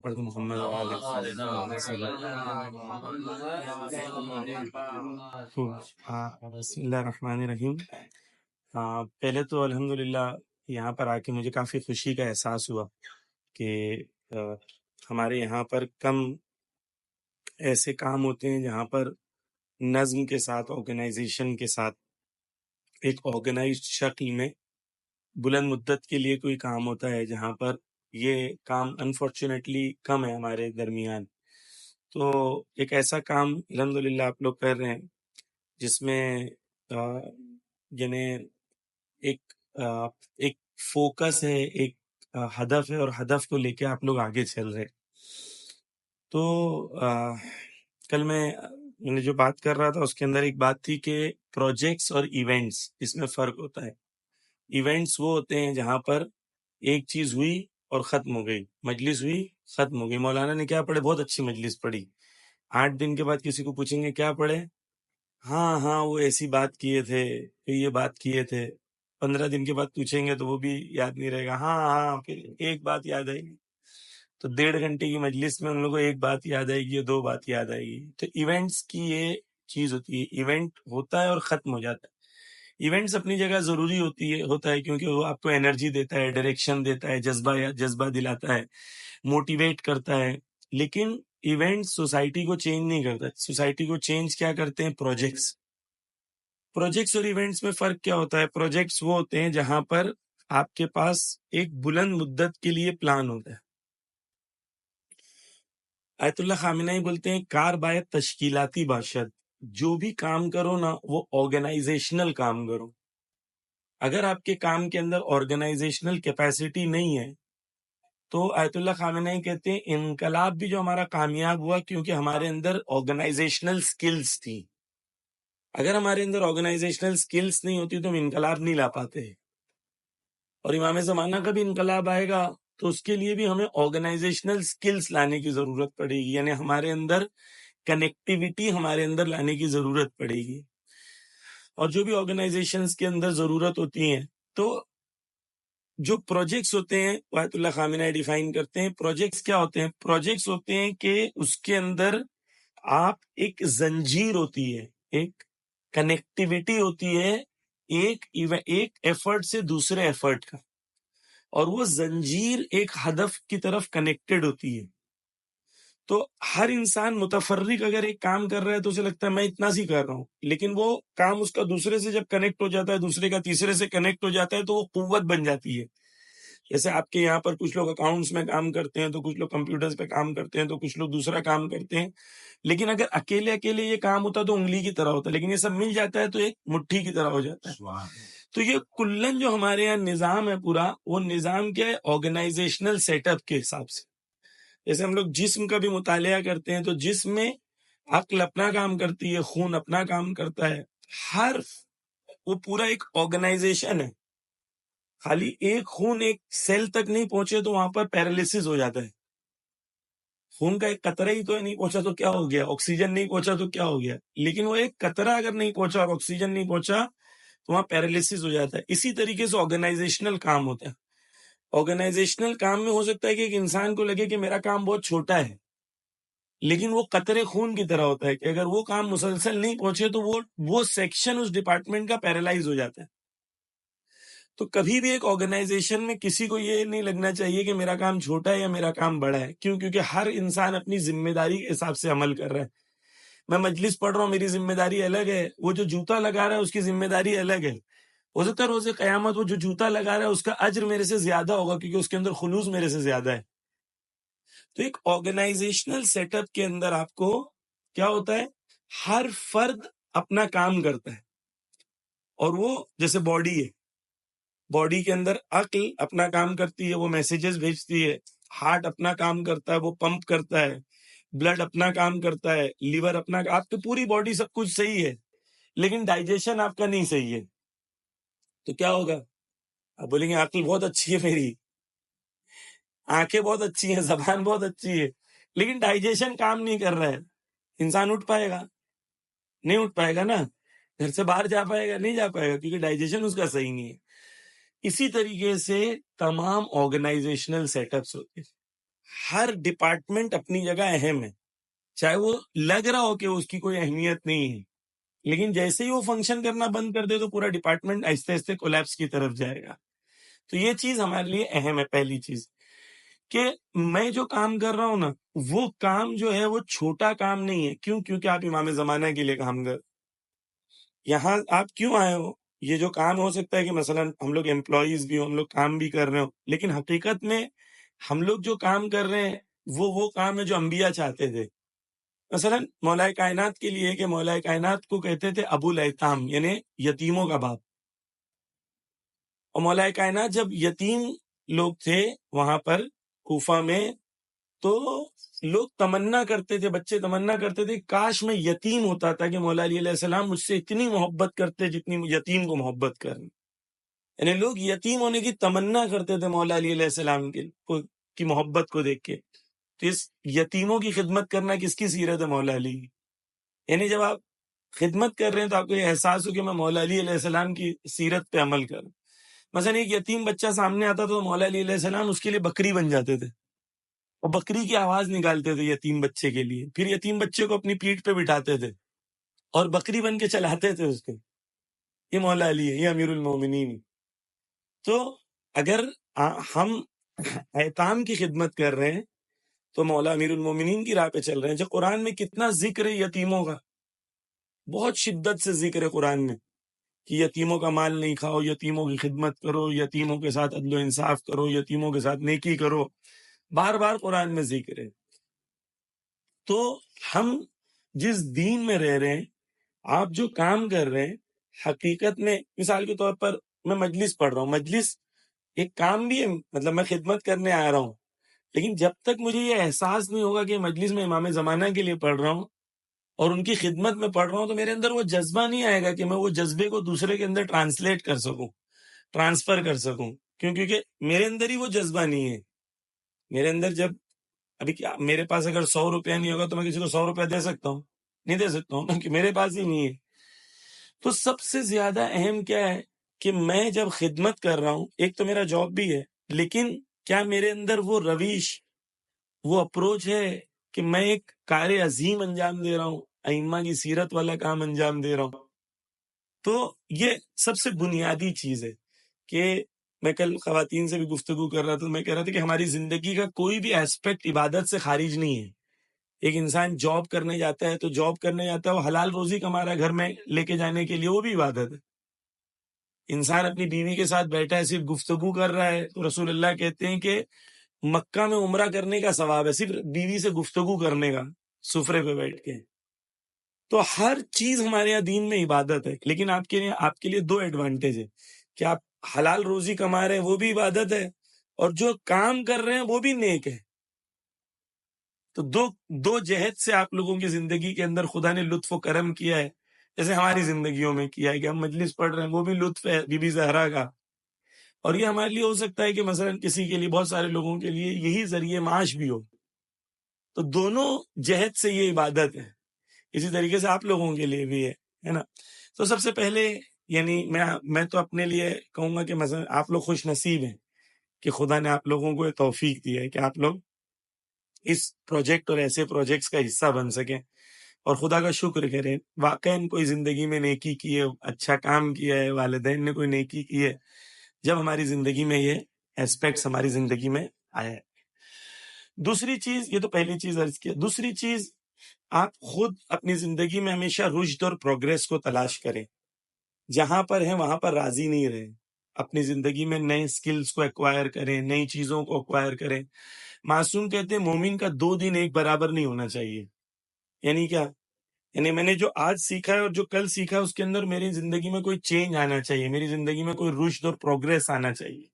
محمد بسم اللہ الرحمن الرحیم۔ پہلے تو الحمدللہ یہاں پر آ کے مجھے کافی خوشی کا احساس ہوا کہ ہمارے یہاں پر کم ایسے کام ہوتے ہیں جہاں پر نظم کے ساتھ، آرگنائزیشن کے ساتھ، ایک آرگنائزڈ شکل میں بلند مدت کے لیے کوئی کام ہوتا ہے، جہاں پر یہ کام انفارچونیٹلی کم ہے ہمارے درمیان۔ تو ایک ایسا کام الحمدللہ آپ لوگ کر رہے ہیں جس میں یعنی ایک فوکس ہے، ایک ہدف ہے، اور ہدف کو لے کے آپ لوگ آگے چل رہے۔ تو کل میں نے جو بات کر رہا تھا اس کے اندر ایک بات تھی کہ پروجیکٹس اور ایونٹس، اس میں فرق ہوتا ہے۔ ایونٹس وہ ہوتے ہیں جہاں پر ایک چیز ہوئی اور ختم ہو گئی، مجلس ہوئی ختم ہو گئی۔ مولانا نے کیا پڑھے؟ بہت اچھی مجلس پڑھی۔ 8 دن کے بعد کسی کو پوچھیں گے کیا پڑھے؟ ہاں وہ ایسی بات کیے تھے، یہ بات کیے تھے۔ 15 دن کے بعد پوچھیں گے تو وہ بھی یاد نہیں رہے گا۔ ہاں پھر ایک بات یاد آئے گی۔ تو 1.5 گھنٹے کی مجلس میں ان لوگوں کو ایک بات یاد آئے گی، 2 بات یاد آئے گی۔ تو ایونٹس کی یہ چیز ہوتی ہے، ایونٹ ہوتا ہے اور ختم ہو جاتا ہے۔ ایونٹس اپنی جگہ ضروری ہوتا ہے کیونکہ وہ آپ کو انرجی دیتا ہے، ڈائریکشن دیتا ہے، جذبہ دلاتا ہے، موٹیویٹ کرتا ہے۔ لیکن ایونٹ سوسائٹی کو چینج نہیں کرتا۔ سوسائٹی کو چینج کیا کرتے ہیں؟ پروجیکٹس اور ایونٹس میں فرق کیا ہوتا ہے؟ پروجیکٹس وہ ہوتے ہیں جہاں پر آپ کے پاس ایک بلند مدت کے لیے پلان ہوتا ہے۔ آیت اللہ خامنہ ہی بولتے ہیں کار باید تشکیلاتی باشد، جو بھی کام کرو نا وہ آرگنائزیشنل کام کرو۔ اگر آپ کے کام کے اندر آرگنائزیشنل کیپیسٹی نہیں ہے تو آیت اللہ خامنہ ہی کہتے ہیں انقلاب بھی جو ہمارا کامیاب ہوا کیونکہ ہمارے اندر آرگنائزیشنل سکلز تھی۔ اگر ہمارے اندر آرگنائزیشنل سکلز نہیں ہوتی تو ہم انقلاب نہیں لا پاتے۔ اور امام زمانہ کا بھی انقلاب آئے گا تو اس کے لیے بھی ہمیں آرگنائزیشنل سکلز لانے کی ضرورت پڑے گی، یعنی ہمارے اندر کنیکٹیویٹی ہمارے اندر لانے کی ضرورت پڑے گی۔ اور جو بھی آرگنائزیشنز کے اندر ضرورت ہوتی ہیں، تو جو پروجیکٹس ہوتے ہیں آیت اللہ خامنہ ڈیفائن کرتے ہیں پروجیکٹس کیا ہوتے ہیں۔ پروجیکٹس ہوتے ہیں کہ اس کے اندر آپ ایک زنجیر ہوتی ہے، ایک کنیکٹیویٹی ہوتی ہے، ایک ایفرٹ سے دوسرے ایفرٹ کا، اور وہ زنجیر ایک ہدف کی طرف کنیکٹڈ ہوتی ہے۔ تو ہر انسان متفرق اگر ایک کام کر رہا ہے تو اسے لگتا ہے میں اتنا سی کر رہا ہوں، لیکن وہ کام اس کا دوسرے سے جب کنیکٹ ہو جاتا ہے، دوسرے کا تیسرے سے کنیکٹ ہو جاتا ہے تو وہ قوت بن جاتی ہے۔ جیسے آپ کے یہاں پر کچھ لوگ اکاؤنٹس میں کام کرتے ہیں تو کچھ لوگ کمپیوٹرز پہ کام کرتے ہیں تو کچھ لوگ دوسرا کام کرتے ہیں، لیکن اگر اکیلے یہ کام ہوتا تو انگلی کی طرح ہوتا، لیکن یہ سب مل جاتا ہے تو ایک مٹھی کی طرح ہو جاتا ہے۔ تو یہ کلن جو ہمارے یہاں نظام ہے پورا، وہ نظام کیا ہے؟ آرگنائزیشنل سیٹ اپ کے حساب سے۔ جیسے ہم لوگ جسم کا بھی مطالعہ کرتے ہیں تو جسم میں عقل اپنا کام کرتی ہے، خون اپنا کام کرتا ہے، وہ پورا ایک آرگنائزیشن ہے۔ خالی ایک خون ایک سیل تک نہیں پہنچے تو وہاں پر پیرالیسس ہو جاتا ہے۔ خون کا ایک قطرہ ہی تو نہیں پہنچا تو کیا ہو گیا؟ آکسیجن نہیں پہنچا تو کیا ہو گیا؟ لیکن وہ ایک قطرہ اگر نہیں پہنچا اور آکسیجن نہیں پہنچا تو وہاں پیرالیسس ہو جاتا ہے۔ اسی طریقے سے آرگنائزیشنل کام ہوتا ہے۔ آرگنائزیشنل کام میں ہو سکتا ہے کہ ایک انسان کو لگے کہ میرا کام بہت چھوٹا ہے، لیکن وہ قطرے خون کی طرح ہوتا ہے کہ اگر وہ کام مسلسل نہیں پہنچے تو وہ سیکشن اس ڈپارٹمنٹ کا پیرالائز ہو جاتا ہے۔ تو کبھی بھی ایک آرگنائزیشن میں کسی کو یہ نہیں لگنا چاہیے کہ میرا کام چھوٹا ہے یا میرا کام بڑا ہے۔ کیوں؟ کیونکہ ہر انسان اپنی ذمہ داری کے حساب سے عمل کر رہا ہے۔ میں مجلس پڑھ رہا ہوں، میری ذمہ داری الگ ہے، وہ جو جوتا لگا رہا ہے اس کی ذمہ داری الگ ہے۔ ہو سکتا ہے روز قیامت وہ جو جوتا لگا رہا ہے اس کا اجر میرے سے زیادہ ہوگا کیونکہ اس کے اندر خلوص میرے سے زیادہ ہے۔ تو ایک آرگنائزیشنل سیٹ اپ کے اندر آپ کو کیا ہوتا ہے؟ ہر فرد اپنا کام کرتا ہے، اور وہ جیسے باڈی ہے، باڈی کے اندر عقل اپنا کام کرتی ہے، وہ میسیجز بھیجتی ہے، ہارٹ اپنا کام کرتا ہے، وہ پمپ کرتا ہے، بلڈ اپنا کام کرتا ہے، لیور اپنا، آپ کی پوری باڈی سب کچھ صحیح ہے، لیکن ڈائجیشن آپ کا نہیں صحیح ہے تو کیا ہوگا؟ آپ بولیں گے عقل بہت اچھی ہے میری، آنکھیں بہت اچھی ہیں، زبان بہت اچھی ہے، لیکن ڈائجیشن کام نہیں کر رہا ہے، انسان اٹھ پائے گا؟ نہیں اٹھ پائے گا نا۔ گھر سے باہر جا پائے گا؟ نہیں جا پائے گا کیونکہ ڈائجیشن اس کا صحیح نہیں ہے۔ اسی طریقے سے تمام آرگنائزیشنل سیٹ اپس ہوتے ہیں۔ ہر ڈپارٹمنٹ اپنی جگہ اہم ہے، چاہے وہ لگ رہا ہو کہ اس کی کوئی اہمیت نہیں ہے، لیکن جیسے ہی وہ فنکشن کرنا بند کر دے تو پورا ڈپارٹمنٹ آہستہ آہستہ کولیپس کی طرف جائے گا. تو یہ چیز ہمارے لیے اہم ہے. پہلی چیز کہ میں جو کام کر رہا ہوں نا، وہ کام جو ہے وہ چھوٹا کام نہیں ہے. کیوں؟ کیونکہ آپ امام زمانہ کے لیے کام کر، یہاں آپ کیوں آئے ہو. یہ جو کام ہو سکتا ہے کہ مثلا ہم لوگ امپلائیز بھی ہوں، ہم لوگ کام بھی کر رہے ہوں، لیکن حقیقت میں ہم لوگ جو کام کر رہے ہیں وہ کام ہے جو انبیاء چاہتے تھے. مثلا مولا کائنات کے لیے کہ مولا کائنات کو کہتے تھے ابو الیتام، یعنی یتیموں کا باپ. اور مولا کائنات جب یتیم لوگ تھے وہاں پر کوفہ میں، تو لوگ تمنا کرتے تھے، بچے تمنا کرتے تھے کاش میں یتیم ہوتا تھا کہ مولا علی علیہ السلام مجھ سے اتنی محبت کرتے جتنی یتیم کو محبت کریں. یعنی لوگ یتیم ہونے کی تمنا کرتے تھے مولا علی علیہ السلام کی محبت کو دیکھ کے. تو اس یتیموں کی خدمت کرنا کس کی سیرت ہے؟ مولا علی. یعنی جب آپ خدمت کر رہے ہیں تو آپ کو یہ احساس ہو کہ میں مولا علی علیہ السلام کی سیرت پہ عمل کروں. مثلا ایک یتیم بچہ سامنے آتا تو مولا علی علیہ السلام اس کے لیے بکری بن جاتے تھے، اور بکری کی آواز نکالتے تھے یتیم بچے کے لیے. پھر یتیم بچے کو اپنی پیٹھ پہ بٹھاتے تھے اور بکری بن کے چلاتے تھے اس کو. یہ مولا علی ہے، یہ امیر المومنین. تو اگر ہم ایتام کی خدمت کر رہے ہیں تو مولا امیر المومنین کی راہ پہ چل رہے ہیں. جو قرآن میں کتنا ذکر ہے یتیموں کا، بہت شدت سے ذکر ہے قرآن میں کہ یتیموں کا مال نہیں کھاؤ، یتیموں کی خدمت کرو، یتیموں کے ساتھ عدل و انصاف کرو، یتیموں کے ساتھ نیکی کرو. بار بار قرآن میں ذکر ہے. تو ہم جس دین میں رہ رہے ہیں، آپ جو کام کر رہے ہیں، حقیقت میں مثال کے طور پر میں مجلس پڑھ رہا ہوں، مجلس ایک کام بھی ہے، مطلب میں خدمت کرنے آ رہا ہوں، لیکن جب تک مجھے یہ احساس نہیں ہوگا کہ مجلس میں امام زمانہ کے لیے پڑھ رہا ہوں اور ان کی خدمت میں پڑھ رہا ہوں، تو میرے اندر وہ جذبہ نہیں آئے گا کہ میں وہ جذبے کو دوسرے کے اندر ٹرانسلیٹ کر سکوں، ٹرانسفر کر سکوں. کیونکہ میرے اندر ہی وہ جذبہ نہیں ہے. میرے اندر جب ابھی کیا میرے پاس اگر 100 روپیہ نہیں ہوگا تو میں کسی کو 100 روپیہ دے سکتا ہوں؟ نہیں دے سکتا ہوں، کیونکہ میرے پاس ہی نہیں ہے. تو سب سے زیادہ اہم کیا ہے کہ میں جب خدمت کر رہا ہوں، ایک تو میرا جاب بھی ہے، لیکن کیا میرے اندر وہ رویش، وہ اپروچ ہے کہ میں ایک کار عظیم انجام دے رہا ہوں، ائمہ کی سیرت والا کام انجام دے رہا ہوں. تو یہ سب سے بنیادی چیز ہے کہ میں کل خواتین سے بھی گفتگو کر رہا تھا، میں کہہ رہا تھا کہ ہماری زندگی کا کوئی بھی ایسپیکٹ عبادت سے خارج نہیں ہے. ایک انسان جاب کرنے جاتا ہے تو جاب کرنے جاتا ہے، وہ حلال روزی کما رہا ہے گھر میں لے کے جانے کے لیے، وہ بھی عبادت ہے. انسان اپنی بیوی کے ساتھ بیٹھا ہے، صرف گفتگو کر رہا ہے، تو رسول اللہ کہتے ہیں کہ مکہ میں عمرہ کرنے کا ثواب ہے، صرف بیوی سے گفتگو کرنے کا سفرے پہ بیٹھ کے. تو ہر چیز ہمارے یہاں دین میں عبادت ہے. لیکن آپ کے لیے دو ایڈوانٹیج ہے کہ آپ حلال روزی کما رہے ہیں، وہ بھی عبادت ہے، اور جو کام کر رہے ہیں وہ بھی نیک ہے. تو دو جہت سے آپ لوگوں کی زندگی کے اندر خدا نے لطف و کرم کیا ہے، جیسے ہماری زندگیوں میں کیا ہے کہ ہم مجلس پڑھ رہے ہیں، وہ بھی لطف ہے بی بی زہرا کا. اور یہ ہمارے لیے ہو سکتا ہے کہ مثلا کسی کے لیے، بہت سارے لوگوں کے لیے یہی ذریعے معاش بھی ہو. تو دونوں جہت سے یہ عبادت ہے. اسی طریقے سے آپ لوگوں کے لیے بھی ہے نا. تو سب سے پہلے یعنی میں تو اپنے لیے کہوں گا کہ مثلا آپ لوگ خوش نصیب ہیں کہ خدا نے آپ لوگوں کو توفیق دی ہے کہ آپ لوگ اس پروجیکٹ اور ایسے پروجیکٹس کا حصہ بن سکیں، اور خدا کا شکر کریں. واقعاً کوئی زندگی میں نیکی کی ہے، اچھا کام کیا ہے، والدین نے کوئی نیکی کی ہے، جب ہماری زندگی میں یہ ایسپیکٹس ہماری زندگی میں آیا ہے. دوسری چیز، یہ تو پہلی چیز عرض کیا. دوسری چیز، آپ خود اپنی زندگی میں ہمیشہ رشد اور پروگریس کو تلاش کریں. جہاں پر ہیں وہاں پر راضی نہیں رہیں. اپنی زندگی میں نئے سکلز کو ایکوائر کریں، نئی چیزوں کو ایکوائر کریں. معصوم کہتے ہیں مومن کا 2 دن ایک برابر نہیں ہونا چاہیے. یعنی کیا؟ یعنی میں نے جو آج سیکھا ہے اور جو کل سیکھا ہے، اس کے اندر میری زندگی میں کوئی چینج آنا چاہیے، میری زندگی میں کوئی رشد اور پروگریس آنا چاہیے.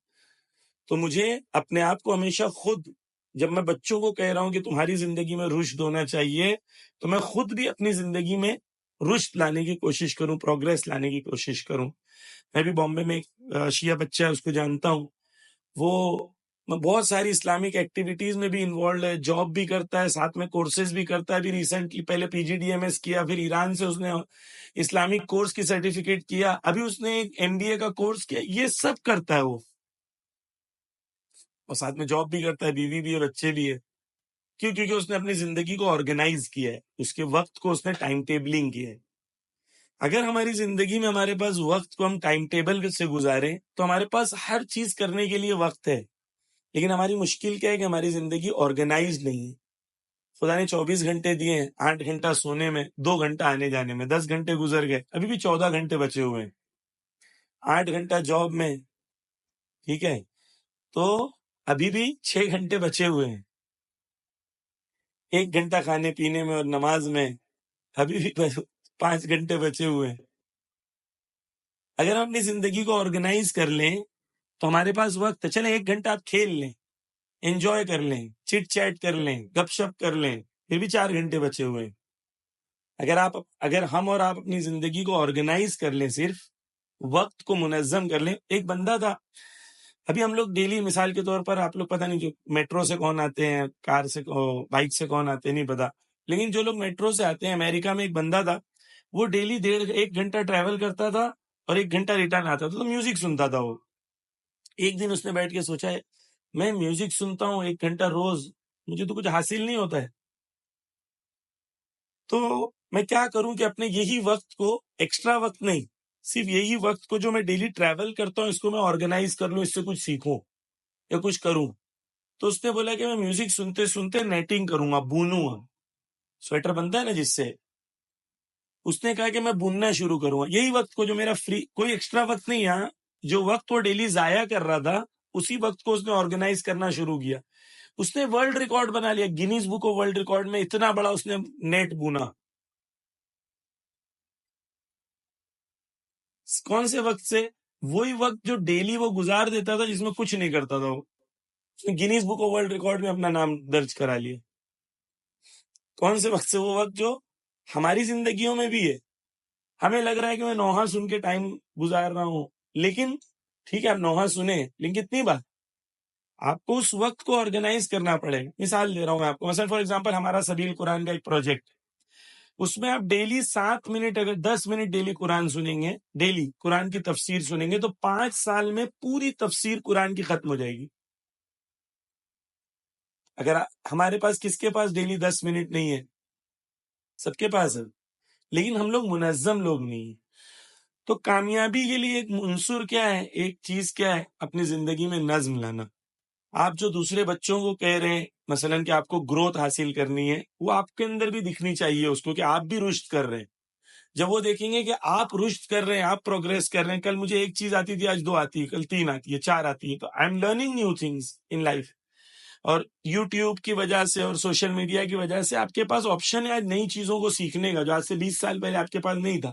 تو مجھے اپنے آپ کو ہمیشہ خود، جب میں بچوں کو کہہ رہا ہوں کہ تمہاری زندگی میں رشد ہونا چاہیے، تو میں خود بھی اپنی زندگی میں رشد لانے کی کوشش کروں، پروگریس لانے کی کوشش کروں. میں بھی بامبے میں ایک شیعہ بچہ ہے، اس کو جانتا ہوں. وہ بہت ساری اسلامک ایکٹیویٹیز میں بھی انوالوڈ ہے، جاب بھی کرتا ہے، ساتھ میں کورسز بھی کرتا ہے. ابھی ریسنٹلی پہلے PGDMS کیا، پھر ایران سے اس نے اسلامک کورس کی سرٹیفکیٹ کیا، ابھی اس نے ایک MBA کا کورس کیا. یہ سب کرتا ہے وہ. اور ساتھ میں جاب بھی کرتا ہے, بیوی بھی ہے, بچے بھی ہے. کیوں؟ کیونکہ اس نے اپنی زندگی کو آرگنائز کیا ہے, اس کے وقت کو اس نے ٹائم ٹیبلنگ کیا ہے. اگر ہماری زندگی میں ہمارے پاس وقت کو ہم ٹائم ٹیبل سے گزاریں تو ہمارے پاس ہر چیز کرنے کے لیے وقت ہے. لیکن ہماری مشکل کیا ہے کہ ہماری زندگی آرگنائز نہیں ہے. خدا نے 24 گھنٹے دیے ہیں, 8 گھنٹہ سونے میں, 2 گھنٹہ آنے جانے میں, 10 گھنٹے گزر گئے, ابھی بھی 14 گھنٹے بچے ہوئے ہیں, 8 گھنٹہ جاب میں, ٹھیک ہے, تو ابھی بھی 6 گھنٹے بچے ہوئے ہیں, 1 گھنٹہ کھانے پینے میں اور نماز میں, ابھی بھی 5 گھنٹے بچے ہوئے ہیں. اگر ہم اپنی زندگی کو آرگنائز کر لیں تو ہمارے پاس وقت ہے. چلیں 1 گھنٹہ آپ کھیل لیں, انجوائے کر لیں, چٹ چیٹ کر لیں, گپ شپ کر لیں, پھر بھی 4 گھنٹے بچے ہوئے ہیں. اگر ہم اور آپ اپنی زندگی کو آرگنائز کر لیں, صرف وقت کو منظم کر لیں. ایک بندہ تھا, ابھی ہم لوگ ڈیلی, مثال کے طور پر آپ لوگ پتہ نہیں جو میٹرو سے کون آتے ہیں, کار سے, بائک سے کون آتے ہیں نہیں پتا, لیکن جو لوگ میٹرو سے آتے ہیں, امریکہ میں ایک بندہ تھا, وہ ڈیلی 1.5 گھنٹہ ٹریول کرتا تھا اور 1 گھنٹہ ریٹرن آتا تھا, تو میوزک سنتا تھا وہ. ایک دن اس نے بیٹھ کے سوچا ہے, میں میوزک سنتا ہوں 1 گھنٹہ روز, مجھے تو کچھ حاصل نہیں ہوتا ہے, تو میں کیا کروں کہ اپنے یہی وقت کو, ایکسٹرا وقت نہیں, صرف یہی وقت کو جو میں ڈیلی ٹریول کرتا ہوں, اس کو میں آرگنائز کر لوں, اس سے کچھ سیکھوں یا کچھ کروں. تو اس نے بولا کہ میں میوزک سنتے سنتے نیٹنگ کروں گا, بونوں گا, سویٹر بنتا ہے نا جس سے. اس نے کہا کہ میں بننا شروع کروں گا, یہی وقت کو جو میرا فری, کوئی ایکسٹرا وقت نہیں, یہاں جو وقت وہ ڈیلی ضائع کر رہا تھا, اسی وقت کو اس نے آرگنائز کرنا شروع کیا. اس نے ورلڈ ریکارڈ بنا لیا, Guinness book of world record میں اتنا بڑا اس نے نیٹ بونا. کون سے وقت سے؟ وہی وقت جو ڈیلی وہ گزار دیتا تھا جس میں کچھ نہیں کرتا تھا, وہ اس نے Guinness book of world record میں اپنا نام درج کرا لیا. کون سے وقت سے؟ وہ وقت جو ہماری زندگیوں میں بھی ہے. ہمیں لگ رہا ہے کہ میں نوحہ سن کے ٹائم گزار رہا ہوں, لیکن ٹھیک ہے آپ نوحہ سنیں, لیکن کتنی بار آپ کو اس وقت کو آرگنائز کرنا پڑے. مثال دے رہا ہوں میں آپ کو, مثلا فار ایگزامپل ہمارا سبیل قرآن کا ایک پروجیکٹ, اس میں آپ ڈیلی 7 منٹ, اگر 10 منٹ ڈیلی قرآن سنیں گے, ڈیلی قرآن کی تفسیر سنیں گے, تو 5 سال میں پوری تفسیر قرآن کی ختم ہو جائے گی. اگر ہمارے پاس, کس کے پاس ڈیلی 10 منٹ نہیں ہے؟ سب کے پاس ہے, لیکن ہم لوگ منظم لوگ نہیں ہیں. تو کامیابی کے لیے ایک عنصر کیا ہے, ایک چیز کیا ہے, اپنی زندگی میں نظم لانا. آپ جو دوسرے بچوں کو کہہ رہے ہیں مثلا کہ آپ کو گروتھ حاصل کرنی ہے, وہ آپ کے اندر بھی دکھنی چاہیے اس کو کہ آپ بھی رشد کر رہے ہیں. جب وہ دیکھیں گے کہ آپ رشد کر رہے ہیں, آپ پروگریس کر رہے ہیں, کل مجھے 1 چیز آتی تھی, آج 2 آتی ہے, کل 3 آتی ہے, 4 آتی ہے, تو I am learning new things in life. اور یوٹیوب کی وجہ سے اور سوشل میڈیا کی وجہ سے آپ کے پاس آپشن ہے آج نئی چیزوں کو سیکھنے کا, جو آج سے 20 سال پہلے آپ کے پاس نہیں تھا.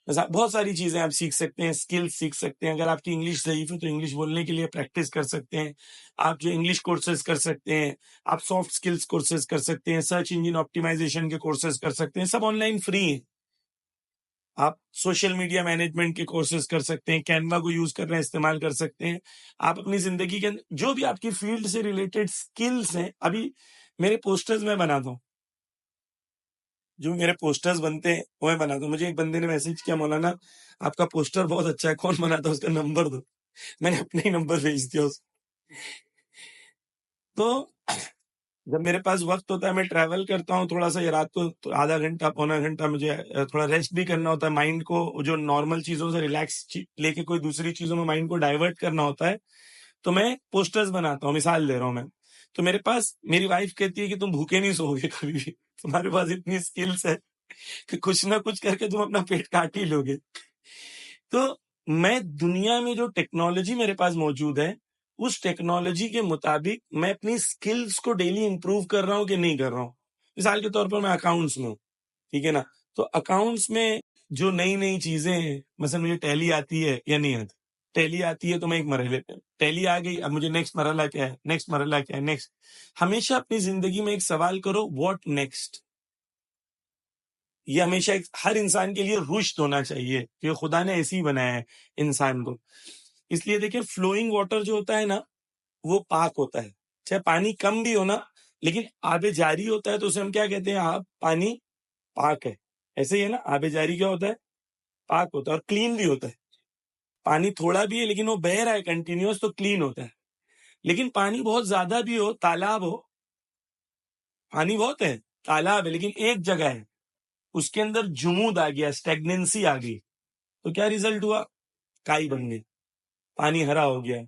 بہت ساری چیزیں آپ سیکھ سکتے ہیں, اسکل سیکھ سکتے ہیں. اگر آپ کی انگلش ضعیف ہے تو انگلش بولنے کے لیے پریکٹس کر سکتے ہیں. آپ جو انگلش کورسز کر سکتے ہیں, آپ سافٹ اسکلس کورسز کر سکتے ہیں, سرچ انجن آپٹیمائزیشن کے کورسز کر سکتے ہیں, سب آن لائن فری ہیں. آپ سوشل میڈیا مینجمنٹ کے کورسز کر سکتے ہیں, کینوا کو یوز کر رہے ہیں, استعمال کر سکتے ہیں. آپ اپنی زندگی کے جو بھی آپ کی فیلڈ سے ریلیٹڈ اسکلس ہیں, ابھی میرے پوسٹرز میں بناتا ہوں, جو میرے پوسٹرز بنتے ہیں وہ میں بناتا ہوں. مجھے ایک بندے نے میسج کیا, مولانا آپ کا پوسٹر بہت اچھا ہے, کون بناتا ہے, اس کا نمبر دو. میں نے اپنے ہی نمبر بھیج دیا اس. تو جب میرے پاس وقت ہوتا ہے, میں ٹریول کرتا ہوں تھوڑا سا, یا رات کو آدھا گھنٹہ پونا گھنٹہ مجھے تھوڑا ریسٹ بھی کرنا ہوتا ہے, مائنڈ کو جو نارمل چیزوں سے ریلیکس لے کے کوئی دوسری چیزوں میں مائنڈ کو ڈائیورٹ کرنا ہوتا ہے, تو میں پوسٹرز بناتا ہوں. مثال دے رہا ہوں میں, تو میرے پاس, میری وائف کہتی ہے کہ تم بھوکے نہیں سو گے کبھی بھی, تمہارے پاس اتنی اسکلس ہے کہ کچھ نہ کچھ کر کے تم اپنا پیٹ کاٹ ہی لو گے. تو میں دنیا میں جو ٹیکنالوجی میرے پاس موجود ہے, اس ٹیکنالوجی کے مطابق میں اپنی سکلز کو ڈیلی امپروو کر رہا ہوں کہ نہیں کر رہا ہوں. مثال کے طور پر میں اکاؤنٹس میں ہوں, ٹھیک ہے نا, تو اکاؤنٹس میں جو نئی چیزیں ہیں, مثلا مجھے ٹیلی آتی ہے یا نہیں آتی, ٹیلی آتی ہے تو میں ایک مرحلے پہ, ٹیلی آ گئی, اب مجھے نیکسٹ مرحلہ کیا ہے, نیکسٹ مرحلہ کیا ہے, نیکسٹ. ہمیشہ اپنی زندگی میں ایک سوال کرو, واٹ نیکسٹ. یہ ہمیشہ ہر انسان کے لیے رشد ہونا چاہیے, کہ خدا نے ایسے ہی بنایا ہے انسان کو. اس لیے دیکھیں, فلوئنگ واٹر جو ہوتا ہے نا, وہ پاک ہوتا ہے, چاہے پانی کم بھی ہونا, لیکن آب جاری ہوتا ہے تو اسے ہم کیا کہتے ہیں, آب پانی پاک ہے. ایسے ہی ہے نا, آب جاری کیا ہوتا ہے, پاک ہوتا ہے, اور کلین بھی ہوتا ہے. پانی تھوڑا بھی ہے لیکن وہ بہہ رہا ہے کنٹینیوس, تو کلین ہوتا ہے. لیکن پانی بہت زیادہ بھی ہو، تالاب ہو، پانی بہت ہے، تالاب ہے، لیکن ایک جگہ ہے، اس کے اندر جمود آ گیا، اسٹیگننسی آ گئی، تو کیا ریزلٹ ہوا؟ کائی بن گئی، پانی ہرا ہو گیا،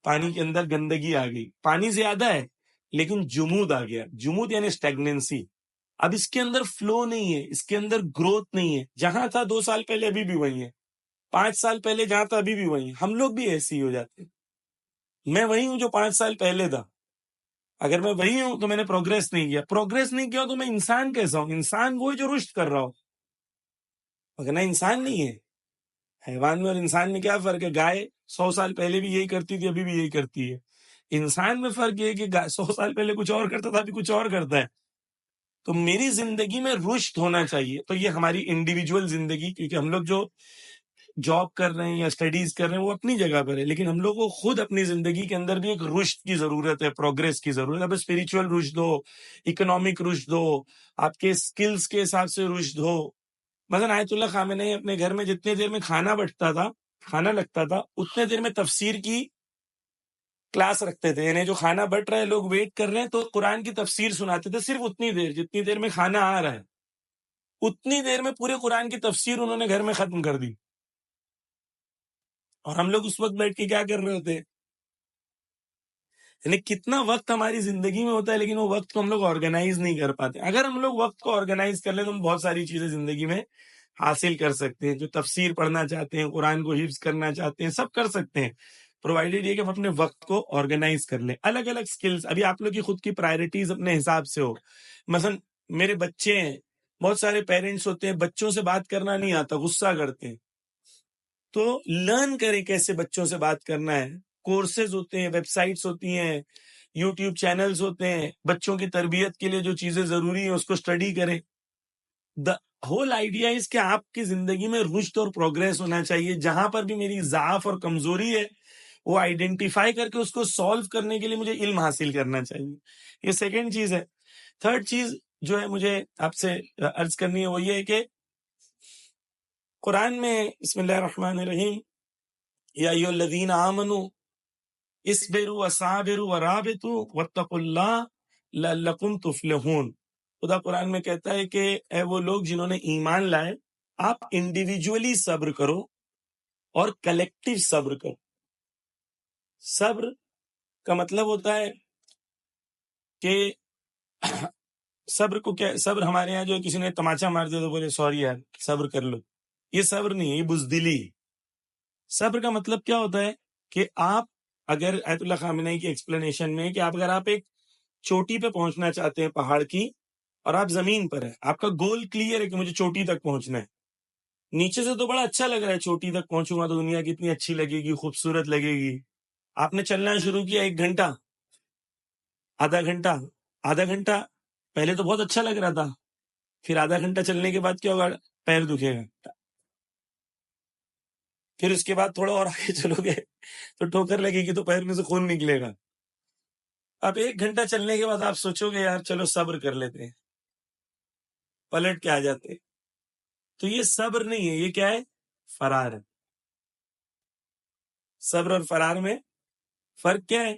پانی کے اندر گندگی آ گئی، پانی زیادہ ہے لیکن جمود آ گیا، جمود یعنی اسٹیگننسی۔ اب اس کے اندر فلو نہیں ہے، اس کے اندر گروتھ نہیں ہے، جہاں تھا 2 سال پہلے ابھی بھی وہی ہے، 5 سال پہلے جہاں تھا ابھی بھی وہی ہے۔ ہم لوگ بھی ایسے ہی ہو جاتے ہیں، میں وہی ہوں جو 5 سال پہلے تھا، اگر میں وہی ہوں تو میں نے پروگریس نہیں کیا، پروگریس نہیں کیا تو میں انسان کیسا ہوں؟ انسان وہ ہے جو رشد کر رہا ہو، وگرنہ انسان نہیں ہے۔ حیوان میں اور انسان میں کیا فرق ہے؟ گائے 100 سال پہلے بھی یہی کرتی تھی، ابھی بھی یہی کرتی ہے۔ انسان میں فرق یہ ہے کہ 100 سال پہلے کچھ اور کرتا تھا، ابھی کچھ اور کرتا ہے۔ تو میری زندگی میں رشد ہونا چاہیے، تو یہ ہماری انڈیویجول زندگی، کیونکہ ہم لوگ جو جاب کر رہے ہیں یا اسٹڈیز کر رہے ہیں وہ اپنی جگہ پر ہے، لیکن ہم لوگ کو خود اپنی زندگی کے اندر بھی ایک رشد کی ضرورت ہے، پروگریس کی ضرورت ہے۔ اب اسپریچول رشد ہو، اکنامک رشد ہو، آپ کے اسکلز کے حساب سے رشد ہو۔ مثلا آیت اللہ خامنئی اپنے گھر میں جتنے دیر میں کھانا لگتا تھا اتنے دیر میں تفسیر کی کلاس رکھتے تھے، یعنی جو کھانا بٹ رہا ہے، لوگ ویٹ کر رہے ہیں تو قرآن کی تفسیر سناتے تھے، صرف اتنی دیر جتنی دیر میں کھانا آ رہا ہے، اتنی دیر میں پورے قرآن کی تفسیر انہوں نے گھر میں ختم کر دی۔ اور ہم لوگ اس وقت بیٹھ کے کیا کر رہے ہوتے ہیں؟ یعنی کتنا وقت ہماری زندگی میں ہوتا ہے، لیکن وہ وقت کو ہم لوگ آرگنائز نہیں کر پاتے۔ اگر ہم لوگ وقت کو آرگنائز کر لیں تو ہم بہت ساری چیزیں زندگی میں حاصل کر سکتے ہیں، جو تفسیر پڑھنا چاہتے ہیں، قرآن کو حفظ کرنا چاہتے ہیں، سب کر سکتے ہیں، پرووائڈیڈ یہ کہ ہم اپنے وقت کو آرگنائز کر لیں۔ الگ الگ سکلز، ابھی آپ لوگ کی خود کی پرائرٹیز اپنے حساب سے ہو۔ مثلا میرے بچے ہیں، بہت سارے پیرنٹس ہوتے ہیں بچوں سے بات کرنا نہیں آتا، غصہ کرتے ہیں، تو لرن کریں کیسے بچوں سے بات کرنا ہے۔ کورسز ہوتے ہیں، ویب سائٹس ہوتی ہیں، یوٹیوب چینلز ہوتے ہیں، بچوں کی تربیت کے لیے جو چیزیں ضروری ہیں اس کو اسٹڈی کریں۔ دا ہول آئیڈیا از کہ آپ کی زندگی میں رشد اور پروگریس ہونا چاہیے، جہاں پر بھی میری ضعف اور کمزوری ہے وہ آئیڈینٹیفائی کر کے اس کو سالو کرنے کے لیے مجھے علم حاصل کرنا چاہیے۔ یہ سیکنڈ چیز ہے۔ تھرڈ چیز جو ہے مجھے آپ سے عرض کرنی ہے وہ یہ ہے کہ قرآن میں بسم اللہ الرحمن الرحیم، یا ایھا الذین آمنوا اصبروا وصابروا ورابطوا واتقوا اللہ لعلکم تفلحون۔ خدا قرآن میں کہتا ہے کہ اے وہ لوگ جنہوں نے ایمان لائے، آپ انڈیویجولی صبر کرو اور کلیکٹیو صبر کرو۔ صبر کا مطلب ہوتا ہے کہ صبر کو کیا، صبر ہمارے یہاں جو کسی نے تماچا مار دیا تو بولے سوری یار صبر کر لو، یہ صبر نہیں ہے، یہ بزدلی ہے۔ صبر کا مطلب کیا ہوتا ہے کہ آپ اگر آیت اللہ خامنئی کی ایکسپلینیشن میں کہ اگر آپ ایک چوٹی پہ پہنچنا چاہتے ہیں پہاڑ کی، اور آپ زمین پر ہیں، آپ کا گول کلیئر ہے کہ مجھے چوٹی تک پہنچنا ہے، نیچے سے تو بڑا اچھا لگ رہا ہے، چوٹی تک پہنچوں گا تو دنیا کتنی اچھی لگے گی، خوبصورت لگے گی۔ آپ نے چلنا شروع کیا 1 گھنٹہ، آدھا گھنٹہ پہلے تو بہت اچھا لگ رہا تھا، پھر آدھا گھنٹہ چلنے کے بعد کیا ہوگا؟ پیر دکھے گا، پھر اس کے بعد تھوڑا اور آگے چلو گے تو ٹھوکر لگے گی تو پیر میں سے خون نکلے گا۔ اب 1 گھنٹہ چلنے کے بعد آپ سوچو گے یار چلو صبر کر لیتے ہیں، پلٹ کے آ جاتے۔ تو یہ صبر نہیں ہے، یہ کیا ہے؟ فرار ہے۔ صبر اور فرار میں فرق کیا ہے؟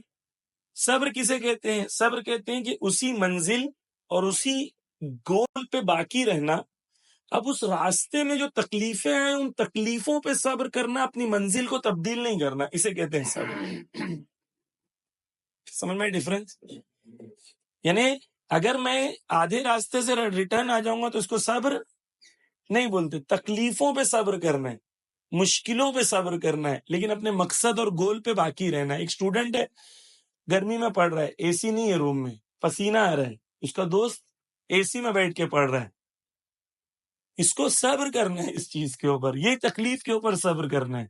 صبر کسے کہتے ہیں؟ صبر کہتے ہیں کہ اسی منزل اور اسی گول پہ باقی رہنا، اب اس راستے میں جو تکلیفیں ہیں ان تکلیفوں پہ صبر کرنا، اپنی منزل کو تبدیل نہیں کرنا، اسے کہتے ہیں صبر۔ سمجھ میں ڈفرنس؟ یعنی اگر میں آدھے راستے سے ریٹرن آ جاؤں گا تو اس کو صبر نہیں بولتے، تکلیفوں پہ صبر کرنا ہے، مشکلوں پہ صبر کرنا ہے، لیکن اپنے مقصد اور گول پہ باقی رہنا ہے۔ ایک اسٹوڈنٹ ہے، گرمی میں پڑھ رہا ہے، اے سی نہیں ہے روم میں، پسینہ آ رہا ہے، اس کا دوست اے سی میں بیٹھ کے پڑھ رہا ہے، اس کو صبر کرنا ہے، اس چیز کے اوپر، یہ تکلیف کے اوپر صبر کرنا ہے،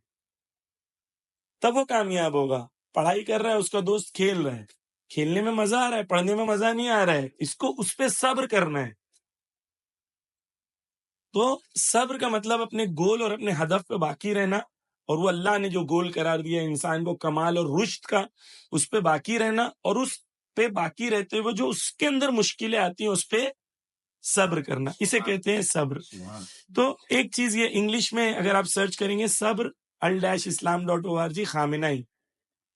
تب وہ کامیاب ہوگا۔ پڑھائی کر رہا ہے، اس کا دوست کھیل رہا ہے، کھیلنے میں مزہ آ رہا ہے، پڑھنے میں مزہ نہیں آ رہا ہے، اس کو اس پہ صبر کرنا ہے۔ تو صبر کا مطلب اپنے گول اور اپنے ہدف پہ باقی رہنا، اور وہ اللہ نے جو گول قرار دیا انسان کو کمال اور رشد کا، اس پہ باقی رہنا، اور اس پہ باقی رہتے ہوئے جو اس کے اندر مشکلیں آتی ہیں اس پہ صبر کرنا، اسے کہتے ہیں صبر۔ تو ایک چیز یہ انگلش میں اگر آپ سرچ کریں گے صبر #islam.org خامنئی،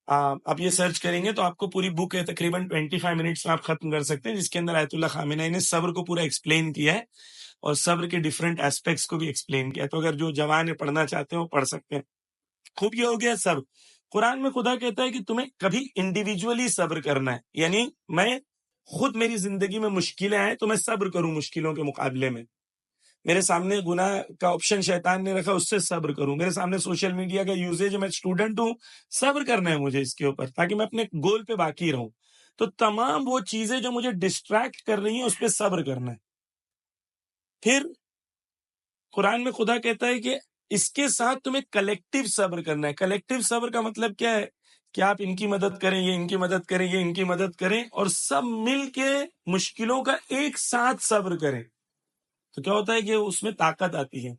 آپ یہ سرچ کریں گے تو آپ کو پوری بک ہے تقریباً 25 منٹس میں آپ ختم کر سکتے ہیں، جس کے اندر آیت اللہ خامنہ نے صبر کو پورا ایکسپلین کیا ہے اور صبر کے ڈفرینٹ ایسپیکٹس کو بھی ایکسپلین کیا ہے. تو اگر جو جوان پڑھنا چاہتے ہیں وہ پڑھ سکتے ہیں. خوب یہ ہو گیا صبر. قرآن میں خدا کہتا ہے کہ تمہیں کبھی انڈیویجولی صبر کرنا ہے، یعنی میں خود میری زندگی میں مشکلیں آئیں تو میں صبر کروں مشکلوں کے مقابلے میں. میرے سامنے گناہ کا آپشن شیطان نے رکھا، اس سے صبر کروں. میرے سامنے سوشل میڈیا کا یوزیج ہے، میں اسٹوڈنٹ ہوں، صبر کرنا ہے مجھے اس کے اوپر تاکہ میں اپنے گول پہ باقی رہوں. تو تمام وہ چیزیں جو مجھے ڈسٹریکٹ کر رہی ہیں اس پہ صبر کرنا ہے. پھر قرآن میں خدا کہتا ہے کہ اس کے ساتھ تمہیں کلیکٹیو صبر کرنا ہے. کلیکٹیو صبر کا مطلب کیا ہے کہ آپ ان کی مدد کریں، یہ ان کی مدد کریں، یہ ان کی مدد کریں، اور سب مل کے مشکلوں کا ایک ساتھ صبر کریں. تو کیا ہوتا ہے کہ اس میں طاقت آتی ہے.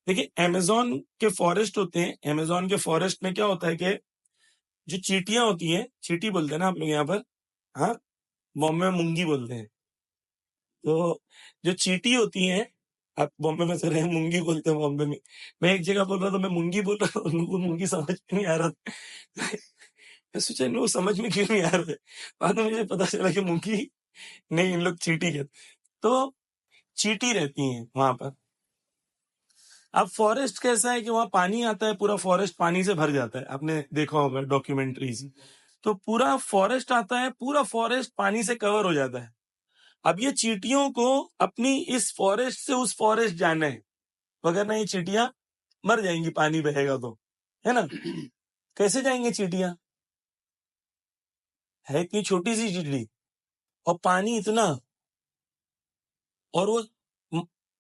دیکھیں امیزون کے فارسٹ ہوتے ہیں، امیزون کے فارسٹ میں کیا ہوتا ہے کہ جو چیٹیاں ہوتی ہیں، چیٹی بولتے ہیں نا آپ لوگ یہاں پر، ہاں بامبے میں مونگی بولتے ہیں. تو جو چیٹی ہوتی ہیں، آپ بامبے میں سے رہے مونگی بولتے ہیں بامبے میں. میں ایک جگہ بول رہا تھا میں مونگی بول رہا ہوں، ان کو مونگی سمجھ میں نہیں آ رہا تھا. میں سوچا ان لوگ سمجھ میں کیوں نہیں آ رہے. بعد میں مجھے پتا چلا کہ مونگی نہیں، ان لوگ چیٹی کہتے. تو چیٹی رہتی ہیں وہاں پر. اب فارسٹ کیسا ہے کہ وہاں پانی آتا ہے، پورا فارسٹ پانی سے بھر جاتا ہے. آپ نے دیکھا ہوگا ڈاکیومنٹریز. تو پورا فارسٹ آتا ہے، پورا فارسٹ پانی سے کور ہو جاتا ہے. اب یہ چیٹیوں کو اپنی اس فارسٹ سے اس فارسٹ جانا ہے، وگرنہ یہ چیٹیاں مر جائیں گی پانی بہے گا تو، ہے نا. کیسے جائیں گے چیٹیاں؟ ہے اتنی چھوٹی سی چیٹی اور پانی اتنا، اور وہ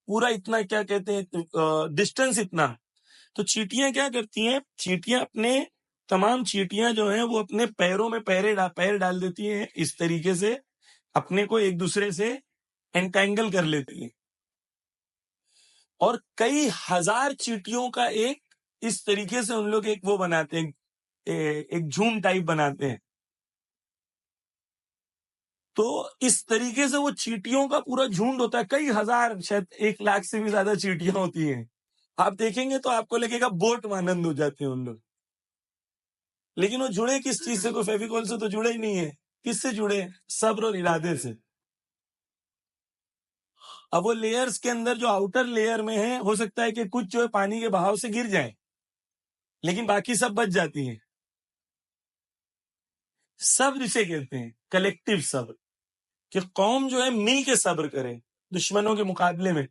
پورا اتنا کیا کہتے ہیں ڈسٹینس اتنا. تو چیٹیاں کیا کرتی ہیں، چیٹیاں اپنے تمام چیٹیاں جو ہیں وہ اپنے پیروں میں پیر ڈال دیتی ہیں، اس طریقے سے اپنے کو ایک دوسرے سے انٹینگل کر لیتی ہیں. اور کئی ہزار چیٹیوں کا ایک اس طریقے سے ان لوگ ایک وہ بناتے ہیں، ایک جھوم ٹائپ بناتے ہیں. تو اس طریقے سے وہ چیٹیوں کا پورا جھنڈ ہوتا ہے، کئی ہزار، شاید 1,00,000 سے بھی زیادہ چیٹیاں ہوتی ہیں. آپ دیکھیں گے تو آپ کو لگے گا بوٹ مانند ہو جاتے ہیں ان لوگ. لیکن وہ جڑے کس چیز سے؟ کوئی فیویکول سے تو جڑے ہی نہیں ہے. کس سے جڑے؟ صبر اور ارادے سے. اب وہ لیئرز کے اندر جو آؤٹر لیئر میں ہے، ہو سکتا ہے کہ کچھ جو ہے پانی کے بہاؤ سے گر جائیں، لیکن باقی سب بچ جاتی ہیں. صبر اسے کہتے ہیں، کلیکٹیو صبر، کہ قوم جو ہے مل کے صبر کرے دشمنوں کے مقابلے میں.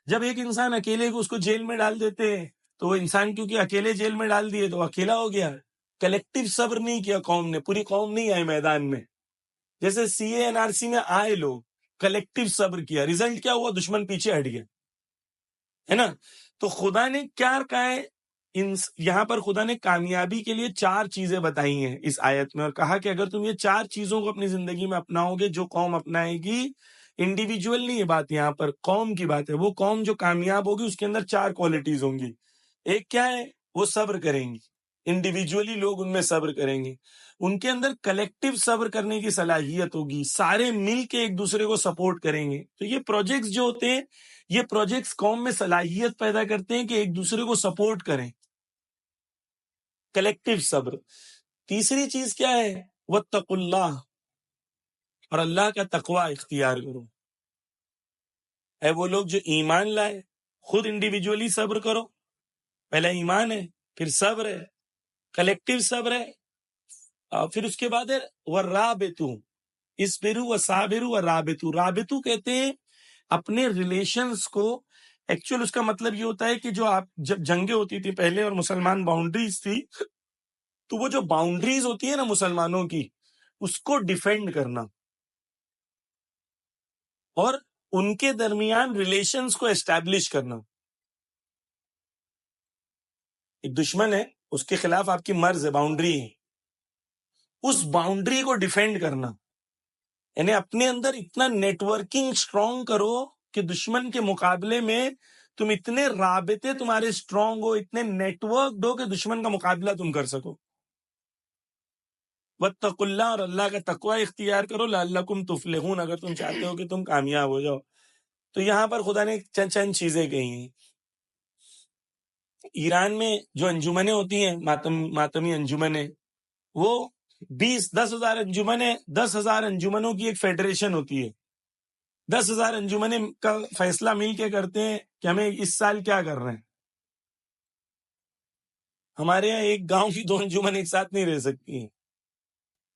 جب ایک انسان اکیلے کو اس کو جیل میں ڈال دیتے ہیں تو وہ انسان کیونکہ اکیلے جیل میں ڈال دیے تو اکیلا ہو گیا. کلیکٹیو صبر نہیں کیا قوم نے، پوری قوم نہیں آئی میدان میں. جیسے CA NRC میں آئے لوگ، کلیکٹیو صبر کیا، ریزلٹ کیا ہوا؟ دشمن پیچھے ہٹ گیا، ہے نا. تو خدا نے کیا کہا ہے یہاں پر؟ خدا نے کامیابی کے لیے 4 چیزیں بتائی ہیں اس آیت میں، اور کہا کہ اگر تم یہ 4 چیزوں کو اپنی زندگی میں اپناؤ گے، جو قوم اپنائے گی، انڈیویجول نہیں ہے بات، یہاں پر قوم کی بات ہے، وہ قوم جو کامیاب ہوگی اس کے اندر 4 کوالٹیز ہوں گی. ایک کیا ہے؟ وہ صبر کریں گی. انڈیویجولی لوگ ان میں صبر کریں گے، ان کے اندر کلیکٹیو صبر کرنے کی صلاحیت ہوگی، سارے مل کے ایک دوسرے کو سپورٹ کریں گے. تو یہ پروجیکٹس جو ہوتے ہیں، یہ پروجیکٹس قوم میں صلاحیت پیدا کرتے ہیں کہ ایک دوسرے کو سپورٹ کریں، کلیکٹیو صبر. تیسری چیز کیا ہے؟ واتقوا اللہ، اور اللہ کا تقوی اختیار کرو. اے وہ لوگ جو ایمان لائے، خود انڈیویجولی صبر کرو. پہلا ایمان ہے، پھر صبر ہے، کلیکٹیو صبر ہے، اور پھر اس کے بعد ہے وَالرَّابِطُ، اصبروا وصابروا وَالرَّابِطُ. رابطو کہتے ہیں اپنے ریلیشنز کو. ایکچوئل اس کا مطلب یہ ہوتا ہے کہ جو آپ جب جنگیں ہوتی تھی پہلے اور مسلمان باؤنڈریز تھی، تو وہ جو باؤنڈریز ہوتی ہے نا مسلمانوں کی، اس کو ڈیفینڈ کرنا اور ان کے درمیان ریلیشنز کو اسٹیبلش کرنا. ایک دشمن ہے، اس کے خلاف آپ کی مرز ہے، باؤنڈری ہے، اس باؤنڈری کو ڈیفینڈ کرنا. یعنی اپنے اندر اتنا نیٹ ورکنگ اسٹرانگ کرو کہ دشمن کے مقابلے میں تم اتنے رابطے تمہارے اسٹرانگ ہو، اتنے نیٹ ورک ہو کہ دشمن کا مقابلہ تم کر سکو. واتقوا اللہ، اور اللہ کا تقوی اختیار کرو، لعلکم تفلحون، اگر تم چاہتے ہو کہ تم کامیاب ہو جاؤ. تو یہاں پر خدا نے چند چیزیں کہی ہیں. ایران میں جو انجمنیں ہوتی ہیں، ماتمی انجمنیں، وہ 10,000 انجمن ہے، 10,000 انجمنوں کی ایک فیڈریشن ہوتی ہے، 10,000 انجمنیں کا فیصلہ مل کے کرتے ہیں کہ ہمیں اس سال کیا کر رہے ہیں. ہمارے یہاں ایک گاؤں کی 2 انجمن ایک ساتھ نہیں رہ سکتی ہیں.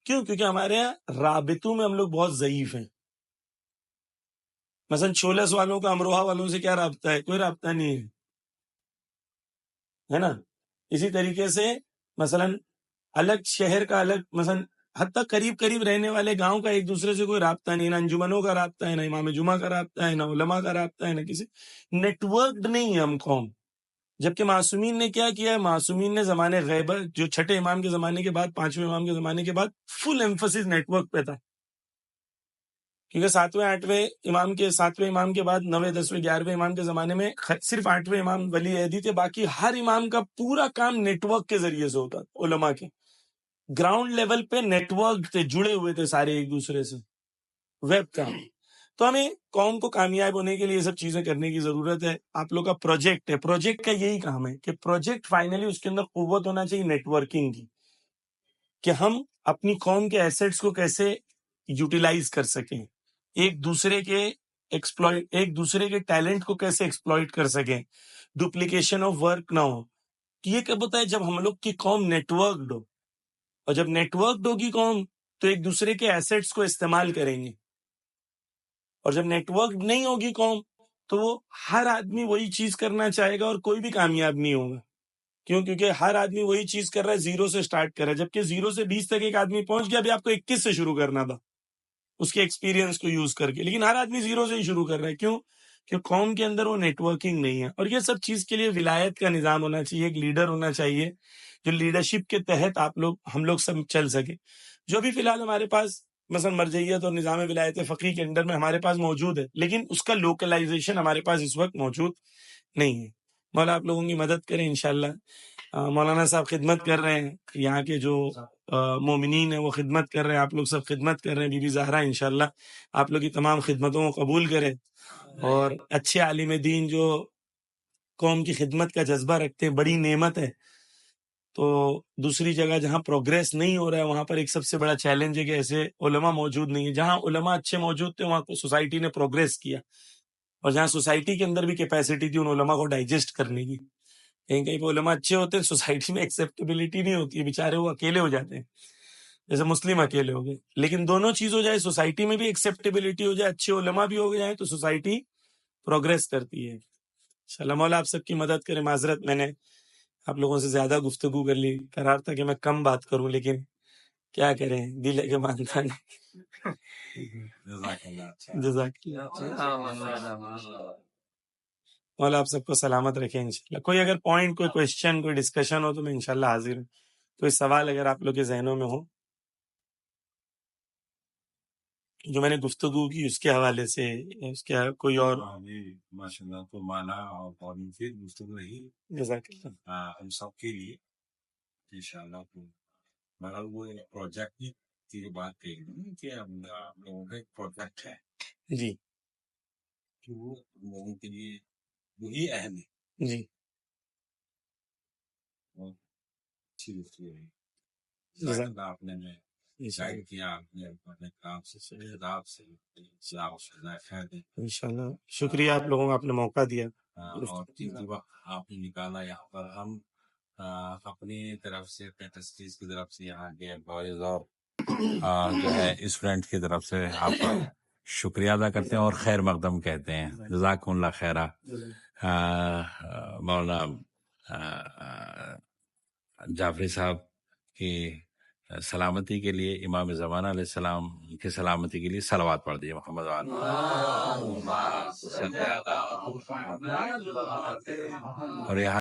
کیوں؟ کیونکہ ہمارے یہاں رابطوں میں ہم لوگ بہت ضعیف ہیں. مثلا چھولس والوں کا امروہہ والوں سے کیا رابطہ ہے؟ کوئی رابطہ نہیں ہے نا. اسی طریقے سے مثلا الگ شہر کا الگ، مثلا حتیٰ قریب قریب رہنے والے گاؤں کا ایک دوسرے سے کوئی رابطہ نہیں، نہ انجمنوں کا رابطہ ہے، نہ امام جمعہ کا رابطہ ہے، نہ علماء کا رابطہ ہے، نہ کسی نیٹ ورکڈ نہیں ہے ہم قوم. جبکہ معصومین نے کیا کیا ہے؟ معصومین نے زمانے غیبت، جو چھٹے امام کے زمانے کے بعد، 5ویں امام کے زمانے کے بعد، فل ایمفسس نیٹ ورک پہ تھا. کیونکہ 7ویں امام کے بعد 9ویں 10ویں 11ویں امام کے زمانے میں صرف 8ویں امام ولی عہدی تھے. باقی ہر امام کا پورا کام نیٹ ورک کے ذریعے سے ہوتا تھا. علماء کے گراؤنڈ لیول پہ نیٹ ورک تھے، جڑے ہوئے تھے سارے ایک دوسرے سے، ویب کام. تو ہمیں قوم کو کامیاب ہونے کے لیے یہ سب چیزیں کرنے کی ضرورت ہے. آپ لوگ کا پروجیکٹ ہے، پروجیکٹ کا یہی کام ہے کہ پروجیکٹ فائنلی اس کے اندر قوت ہونا چاہیے نیٹ ورکنگ کی، کہ ہم اپنی قوم کے ایسیٹس کو کیسے یوٹیلائز کر سکیں، ایک دوسرے کے ٹیلنٹ کو کیسے ایکسپلائٹ کر سکیں، ڈپلیکیشن آف ورک نہ ہو. یہ کب ہوتا ہے؟ جب ہم لوگ کی قوم نیٹ ورکڈ ہو. اور جب نیٹ ورکڈ ہوگی قوم تو ایک دوسرے کے ایسیٹس کو استعمال کریں گے. اور جب نیٹ ورک نہیں ہوگی قوم تو وہ ہر آدمی وہی چیز کرنا چاہے گا اور کوئی بھی کامیاب نہیں ہوگا. کیوں؟ کیونکہ ہر آدمی وہی چیز کر رہا ہے، 0 سے سٹارٹ کر رہا ہے. جبکہ 0 سے 20 تک ایک آدمی پہنچ گیا، ابھی آپ کو 21 سے شروع کرنا تھا اس کے ایکسپیرینس کو یوز کر کے. لیکن ہر آدمی 0 سے ہی شروع کر رہا ہے. کیوں؟ کہ قوم کے اندر وہ نیٹ ورکنگ نہیں ہے. اور یہ سب چیز کے لیے ولایت کا نظام ہونا چاہیے، ایک لیڈر ہونا چاہیے جو لیڈرشپ کے تحت ہم لوگ سب چل سکے. جو بھی فی الحال ہمارے پاس مثلا مرجعیت اور نظام ولایت فقیہ کے انڈر میں ہمارے پاس موجود ہے، لیکن اس کا لوکلائزیشن ہمارے پاس اس وقت موجود نہیں ہے. مولا آپ لوگوں کی مدد کریں انشاءاللہ. مولانا صاحب خدمت کر رہے ہیں، یہاں کے جو مومنین ہیں وہ خدمت کر رہے ہیں، آپ لوگ سب خدمت کر رہے ہیں. بی بی زہرا انشاءاللہ آپ لوگ کی تمام خدمتوں کو قبول کرے، اور اچھے عالم دین جو قوم کی خدمت کا جذبہ رکھتے ہیں، بڑی نعمت ہے. تو دوسری جگہ جہاں پروگریس نہیں ہو رہا ہے وہاں پر ایک سب سے بڑا چیلنج ہے کہ ایسے علماء موجود نہیں ہیں. جہاں علماء اچھے موجود تھے وہاں کو سوسائٹی نے پروگریس کیا، اور جہاں سوسائٹی کے اندر بھی کیپیسٹی تھی ان علماء کو ڈائجسٹ کرنے کی. کہیں کہیں پہ علماء اچھے ہوتے ہیں، سوسائٹی میں ایکسیپٹیبلٹی نہیں ہوتی ہے، بیچارے وہ اکیلے ہو جاتے ہیں، جیسے مسلم اکیلے ہو گئے. لیکن دونوں چیز ہو جائے، سوسائٹی میں بھی ایکسیپٹیبلٹی ہو جائے، اچھے علماء بھی ہو جائیں، تو سوسائٹی پروگریس کرتی ہے. انشاءاللہ مولا آپ سب کی مدد کرے. معذرت میں نے آپ لوگوں سے زیادہ گفتگو کر لی، قرار تھا کہ میں کم بات کروں، لیکن کیا کریں، دل ہے کہ مانتا نہیں. جزاک اللہ. مولا آپ سب کو سلامت رکھیں انشاءاللہ. کوئی اگر پوائنٹ، کوئی کوئسچن، کوئی ڈسکشن ہو تو میں انشاءاللہ حاضر ہوں. کوئی سوال اگر آپ لوگ کے ذہنوں میں ہو جو میں نے گفتگو کی اس کے حوالے سے، اس کے کوئی اور. ماشاءاللہ تو مانا اور مفید گفتگو رہی جزاک اللہ. ہم سب کے لیے انشاءاللہ. تو مگر وہ پروجیکٹ کی جو بات کہی کہ ہم لوگوں کا ایک پروجیکٹ ہے جی، کہ وہ لوگوں کے لیے وہی اہم ہے. جی اچھی گفتگو رہی. جزاک اللہ. آپ نے گائیڈ کیا، آپ نے اپنے کام سے خطاب سے خیر دے. انشاءاللہ شکریہ آپ لوگوں کو، آپ نے موقع دیا. اور قیمتی وقت آپ نے نکالا یہاں پر. ہم اپنی طرف سے، اپنے تسکیز کی طرف سے، یہاں کے بوائز اور جو ہے اسٹوڈنٹ کی طرف سے آپ کا شکریہ ادا کرتے ہیں اور خیر مقدم کہتے ہیں. جزاکم اللہ خیرہ. مولانا جعفری صاحب کی سلامتی کے لیے، امام زمانہ علیہ السلام کی سلامتی کے لیے صلوات پڑھ دیے محمد اور یہاں